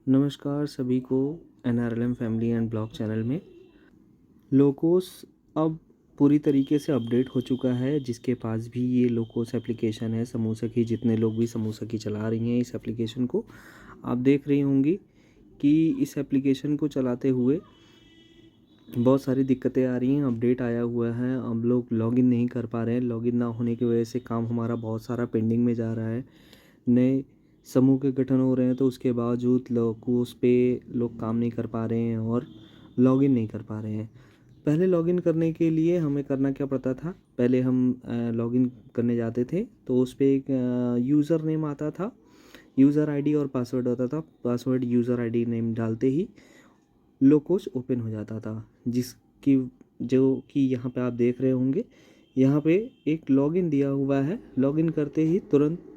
नमस्कार सभी को NRLM family and blog channel में। लोकोस अब पूरी तरीके से अपडेट हो चुका है। जिसके पास भी ये लोकोस एप्लीकेशन है, समूह सखी, जितने लोग भी समूह सखी चला रही हैं इस एप्लीकेशन को, आप देख रही होंगी कि इस एप्लीकेशन को चलाते हुए बहुत सारी दिक्कतें आ रही हैं। अपडेट आया हुआ है, हम लोग लॉगिन नहीं कर पा रहे हैं। लॉगिन ना होने की वजह से काम हमारा बहुत सारा पेंडिंग में जा रहा है। नए समूह के गठन हो रहे हैं तो उसके बावजूद लोग उस पे लोग काम नहीं कर पा रहे हैं और लॉगिन नहीं कर पा रहे हैं। पहले लॉगिन करने के लिए हमें करना क्या पड़ता था, पहले हम लॉगिन करने जाते थे तो उस पर एक यूज़र नेम आता था, यूज़र आईडी और पासवर्ड होता था। पासवर्ड यूज़र आईडी नेम डालते ही लोकोस ओपन हो जाता था, जिसकी जो कि यहाँ पे आप देख रहे होंगे। यहाँ पे एक लॉगिन दिया हुआ है। लॉगिन करते ही तुरंत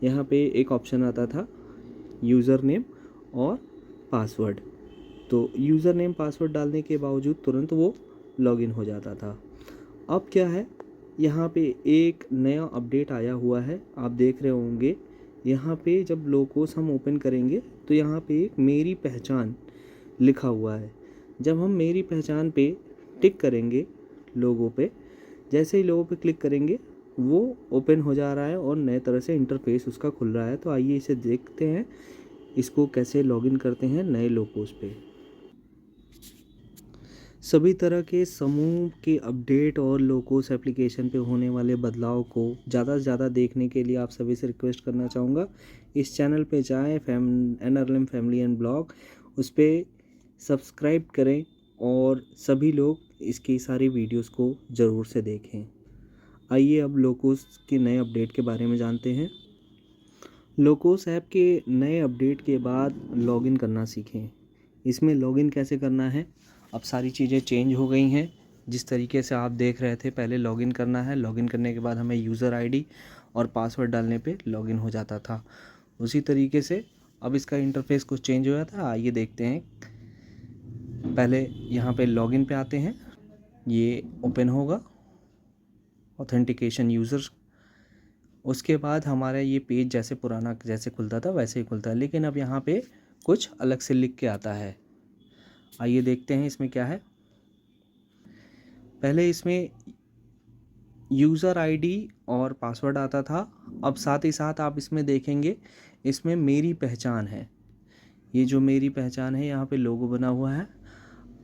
यहाँ पे एक ऑप्शन आता था यूज़र नेम और पासवर्ड। तो यूज़र नेम पासवर्ड डालने के बावजूद तुरंत वो लॉगिन हो जाता था। अब क्या है, यहाँ पे एक नया अपडेट आया हुआ है, आप देख रहे होंगे। यहाँ पे जब लोकोस हम ओपन करेंगे तो यहाँ पे एक मेरी पहचान लिखा हुआ है। जब हम मेरी पहचान पे टिक करेंगे लोगों पे, जैसे ही लोगों पे क्लिक करेंगे वो ओपन हो जा रहा है और नए तरह से इंटरफेस उसका खुल रहा है। तो आइए इसे देखते हैं, इसको कैसे लॉगिन करते हैं नए लोकोस पे। सभी तरह के समूह के अपडेट और लोकोस एप्लीकेशन पे होने वाले बदलाव को ज़्यादा से ज़्यादा देखने के लिए आप सभी से रिक्वेस्ट करना चाहूँगा, इस चैनल पे जाएं, एनआरएलएम फैमिली एंड ब्लॉग, उस पर सब्सक्राइब करें और सभी लोग इसकी सारी वीडियोस को ज़रूर से देखें। आइए अब लोकोस के नए अपडेट के बारे में जानते हैं। लोकोस ऐप के नए अपडेट के बाद लॉगिन करना सीखें। इसमें लॉगिन कैसे करना है, अब सारी चीज़ें चेंज हो गई हैं। जिस तरीके से आप देख रहे थे, पहले लॉगिन करना है, लॉगिन करने के बाद हमें यूज़र आईडी और पासवर्ड डालने पे लॉगिन हो जाता था। उसी तरीके से अब इसका इंटरफेस कुछ चेंज हो जाता है। आइए देखते हैं। पहले यहाँ पे लॉगिन पे आते हैं, ये ओपन होगा ऑथेंटिकेशन यूज़र। उसके बाद हमारा ये पेज जैसे पुराना जैसे खुलता था वैसे ही खुलता है, लेकिन अब यहाँ पे कुछ अलग से लिख के आता है। आइए देखते हैं इसमें क्या है। पहले इसमें यूज़र आईडी और पासवर्ड आता था, अब साथ ही साथ आप इसमें देखेंगे इसमें मेरी पहचान है। ये जो मेरी पहचान है, यहाँ पे लोगो बना हुआ है।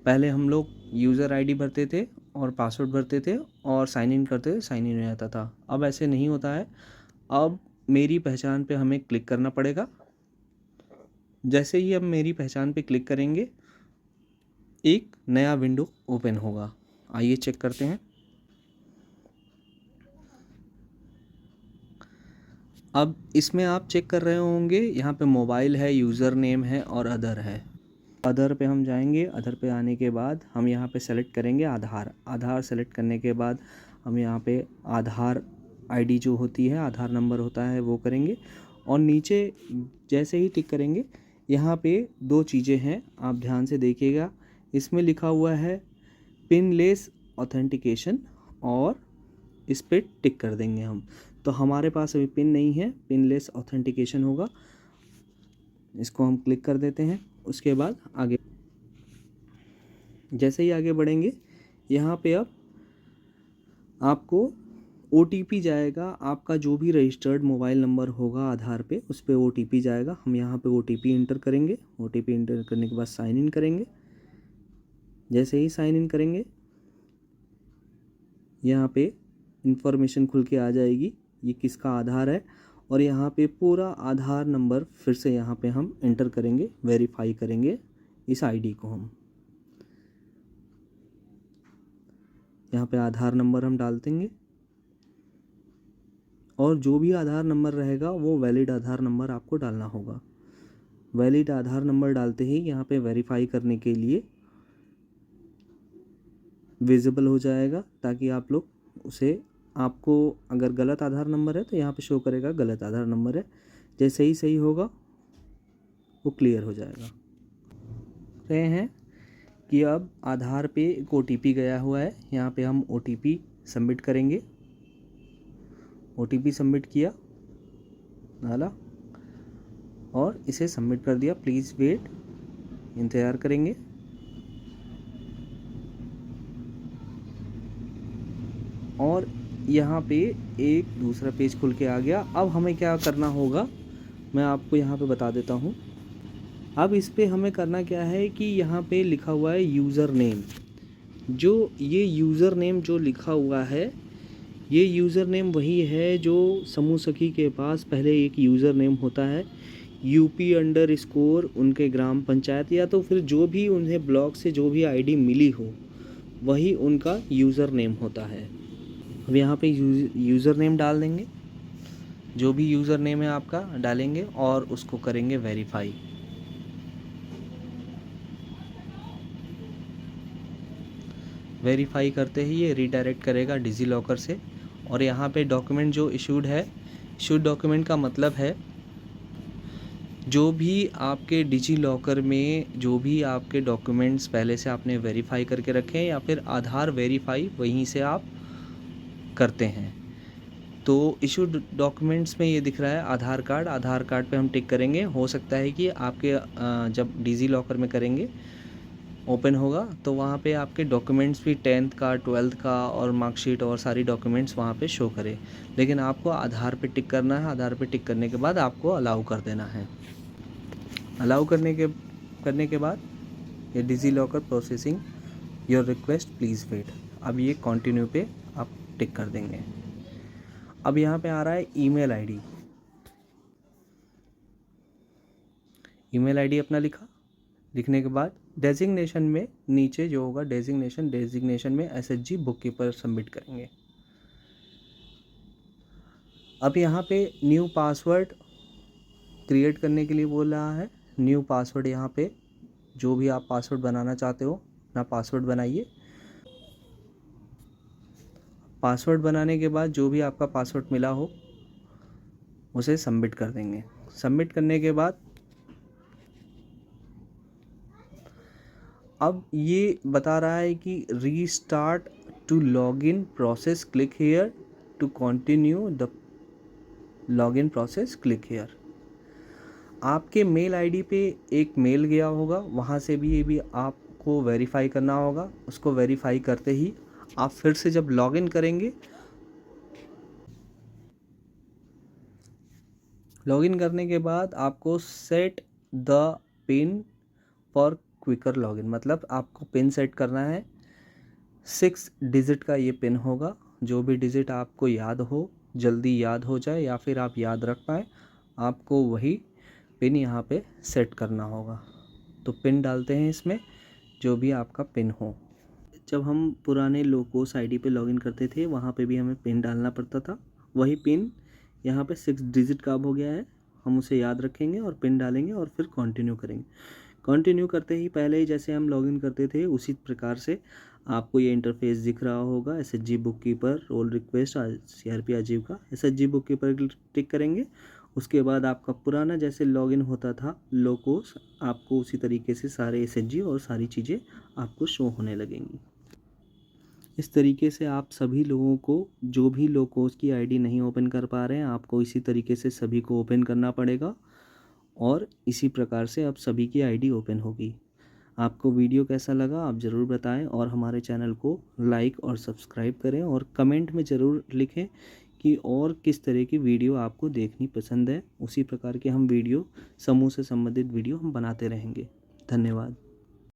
पहले हम लोग यूज़र आईडी भरते थे और पासवर्ड भरते थे और साइन इन करते थे, साइन इन हो जाता था। अब ऐसे नहीं होता है, अब मेरी पहचान पे हमें क्लिक करना पड़ेगा। जैसे ही हम मेरी पहचान पे क्लिक करेंगे एक नया विंडो ओपन होगा। आइए चेक करते हैं। अब इसमें आप चेक कर रहे होंगे, यहाँ पे मोबाइल है, यूज़र नेम है और अदर है। अदर पे हम जाएंगे। अदर पे आने के बाद हम यहाँ पे सेलेक्ट करेंगे आधार। आधार सेलेक्ट करने के बाद हम यहाँ पे आधार आईडी जो होती है, आधार नंबर होता है, वो करेंगे। और नीचे जैसे ही टिक करेंगे, यहाँ पे दो चीज़ें हैं, आप ध्यान से देखिएगा। इसमें लिखा हुआ है पिनलेस ऑथेंटिकेशन और इस पर टिक कर देंगे हम। तो हमारे पास अभी पिन नहीं है, पिनलेस ऑथेंटिकेशन होगा। इसको हम क्लिक कर देते हैं। उसके बाद आगे जैसे ही आगे बढ़ेंगे, यहाँ पे अब आपको OTP जाएगा। आपका जो भी रजिस्टर्ड मोबाइल नंबर होगा आधार पे, उस पर OTP जाएगा। हम यहाँ पे OTP इंटर करेंगे। OTP इंटर करने के बाद साइन इन करेंगे। जैसे ही साइन इन करेंगे, यहाँ पे इंफॉर्मेशन खुल के आ जाएगी, ये किसका आधार है। और यहाँ पे पूरा आधार नंबर फिर से यहाँ पे हम इंटर करेंगे, वेरीफाई करेंगे इस आईडी को। हम यहाँ पे आधार नंबर हम डाल देंगे और जो भी आधार नंबर रहेगा वो वैलिड आधार नंबर आपको डालना होगा। वैलिड आधार नंबर डालते ही यहाँ पे वेरीफाई करने के लिए विजिबल हो जाएगा, ताकि आप लोग उसे, आपको अगर गलत आधार नंबर है तो यहाँ पे शो करेगा गलत आधार नंबर है। जैसे ही सही होगा वो क्लियर हो जाएगा। रहे हैं कि अब आधार पे एक OTP गया हुआ है, यहाँ पे हम OTP सबमिट करेंगे। OTP सबमिट किया, डाला। और इसे सबमिट कर दिया। प्लीज़ वेट, इंतज़ार करेंगे। और यहाँ पे एक दूसरा पेज खुल के आ गया। अब हमें क्या करना होगा मैं आपको यहाँ पे बता देता हूँ। अब इस पे हमें करना क्या है कि यहाँ पे लिखा हुआ है यूज़र नेम। जो ये यूज़र नेम जो लिखा हुआ है, ये यूज़र नेम वही है जो समूह सखी के पास पहले एक यूज़र नेम होता है, UP_, उनके ग्राम पंचायत या तो फिर जो भी उन्हें ब्लॉक से जो भी आईडी मिली हो वही उनका यूज़र नेम होता है। अब यहाँ पे यूज़र नेम डाल देंगे, जो भी यूज़र नेम है आपका डालेंगे और उसको करेंगे वेरीफाई। वेरीफाई करते ही ये रीडायरेक्ट करेगा डिजी लॉकर से। और यहाँ पे डॉक्यूमेंट जो इशूड है, इशूड डॉक्यूमेंट का मतलब है जो भी आपके डिजी लॉकर में जो भी आपके डॉक्यूमेंट्स पहले से आपने वेरीफाई करके रखे हैं या फिर आधार वेरीफाई वहीं से आप करते हैं। तो इशूड डॉक्यूमेंट्स में ये दिख रहा है आधार कार्ड। आधार कार्ड पे हम टिक करेंगे। हो सकता है कि आपके जब डिजी लॉकर में करेंगे ओपन होगा तो वहाँ पे आपके डॉक्यूमेंट्स भी 10th का 12th का और मार्कशीट और सारी डॉक्यूमेंट्स वहाँ पे शो करे, लेकिन आपको आधार पे टिक करना है। आधार पे टिक करने के बाद आपको अलाउ कर देना है। अलाउ करने के बाद ये DigiLocker processing your request please wait. अब ये कंटिन्यू पे आप टिक कर देंगे। अब यहाँ पे आ रहा है ईमेल आईडी। ईमेल आईडी अपना लिखने के बाद डेजिग्नेशन में नीचे जो होगा डेजिग्नेशन में SHG बुककीपर सबमिट करेंगे। अब यहाँ पे न्यू पासवर्ड क्रिएट करने के लिए बोल रहा है। न्यू पासवर्ड यहाँ पे जो भी आप पासवर्ड बनाना चाहते हो अपना पासवर्ड बनाइए। पासवर्ड बनाने के बाद जो भी आपका पासवर्ड मिला हो उसे सबमिट कर देंगे। सबमिट करने के बाद अब ये बता रहा है कि restart to login process, click here to continue the login process, click here. आपके मेल आईडी पे एक मेल गया होगा, वहाँ से भी आपको वेरीफाई करना होगा। उसको वेरीफाई करते ही आप फिर से जब लॉगिन करेंगे, लॉगिन करने के बाद आपको set the pin for quicker login, मतलब आपको पिन सेट करना है। 6 डिजिट का ये पिन होगा। जो भी डिजिट आपको याद हो, जल्दी याद हो जाए या फिर आप याद रख पाएँ, आपको वही पिन यहाँ पे सेट करना होगा। तो पिन डालते हैं इसमें, जो भी आपका पिन हो। जब हम पुराने लोकोस आईडी पे लॉगिन करते थे वहाँ पे भी हमें पिन डालना पड़ता था। वही पिन यहाँ पे 6 डिजिट का अब हो गया है। हम उसे याद रखेंगे और पिन डालेंगे और फिर कंटिन्यू करेंगे। कंटिन्यू करते ही पहले ही जैसे हम लॉगिन करते थे उसी प्रकार से आपको ये इंटरफेस दिख रहा होगा। SHG bookkeeper role request CRP Aajeevika, SHG bookkeeper tick करेंगे। उसके बाद आपका पुराना जैसे लॉगिन होता था लोकोस, आपको उसी तरीके से सारे SHG और सारी चीज़ें आपको शो होने लगेंगी। इस तरीके से आप सभी लोगों को, जो भी लोकोस की आईडी नहीं ओपन कर पा रहे हैं, आपको इसी तरीके से सभी को ओपन करना पड़ेगा और इसी प्रकार से अब सभी की आईडी ओपन होगी। आपको वीडियो कैसा लगा आप ज़रूर बताएं और हमारे चैनल को लाइक और सब्सक्राइब करें और कमेंट में ज़रूर लिखें कि और किस तरह की वीडियो आपको देखनी पसंद है। उसी प्रकार के हम वीडियो, समूह से संबंधित वीडियो हम बनाते रहेंगे। धन्यवाद।